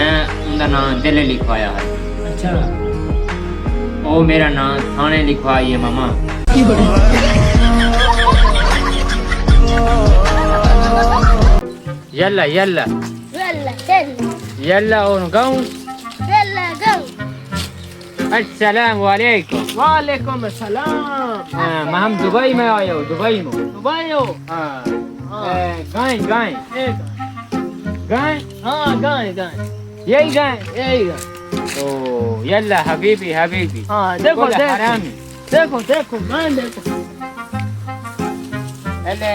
मैं उनका नाम दिल्ली लिखवाया है। अच्छा वो मेरा नाम थाने लिखवाई है मामा। यल्ला यल्ला यल्ला और गाँव। अस्सलाम वालेकुम। वालेकुम अस्सलाम। हम दुबई में आए हो। दुबई में दुबई हो? हाँ। गाय गाय गाय। हाँ गाय गाय यही गाय। यही गाय। ओ यल्ला हबीबी हबीबी। हाँ देखो बोला देखो हरामी। देखो देखो गाय देखो। अले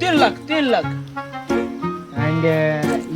तिलक and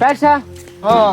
पैसा हाँ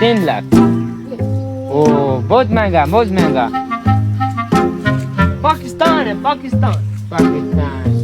3 लाख। ओ बहुत महंगा पाकिस्तान है पाकिस्तान। पाकिस्तान।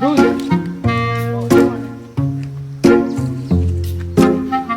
दूध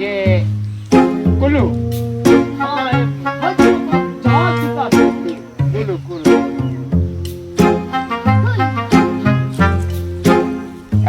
ये कुल्लू हाँ जहाज चुका कुल्लू कुल्लू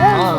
हाँ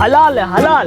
हलाल है हलाल।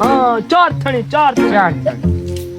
हाँ चार थड़ी चार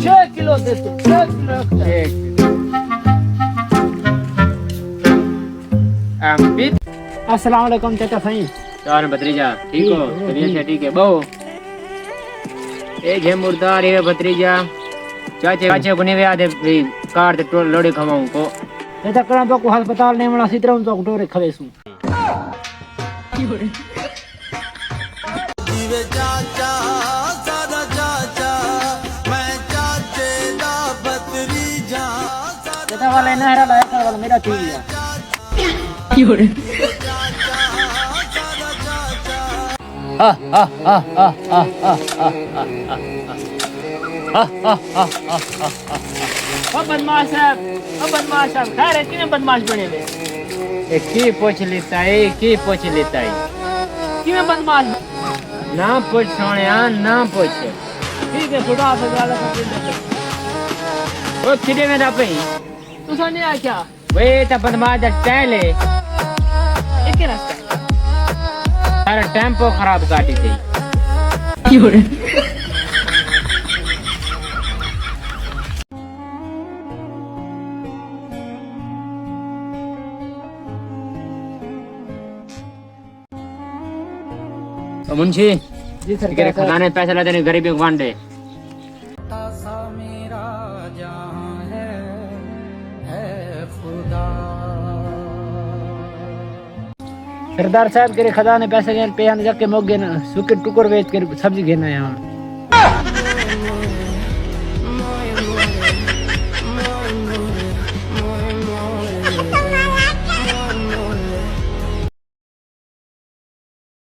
6 किलो दे दो 6 किलो रखता है। बीत अस्सलाम वालेकुम चाचा सही। चार भतीजा ठीक हो? चलिए ठीक है बहु एक है मुर्दार है भतीजा चाचे चाचे को नहीं याद है कार ते लोड़े खवाऊं को चाचा करा तो को अस्पताल नहीं मना सितरा तो डोरे खवेसू। जीवे चाचा सादा चाचा मैं चाचे दा भतीजा चाचा वाला नहरा लाया कर वाला मेरा ठीक है। बदमाश साहब खैर है बदमाश बने ले की पूछ लेता है की पूछ लेता है कि मैं बदमाश ना पूछ सोनिया ना पूछ ठीक है खुदा हाफिज़ वाला वो किधे में पे तू सुन आ क्या वे तो बदमाश टैले एक रास्ता सारा टेम्पो खराब गाड़ी थी मुंशी जी सर तेरे खजाने पैसे ला देने गरीबी को बांटे। तासा मेरा जहां है खुदा। सरदार साहब के खजाने पैसे गए पे आने जाके मोगे ना सूखे टुकड़ बेच कर सब्जी घेना यहाँ।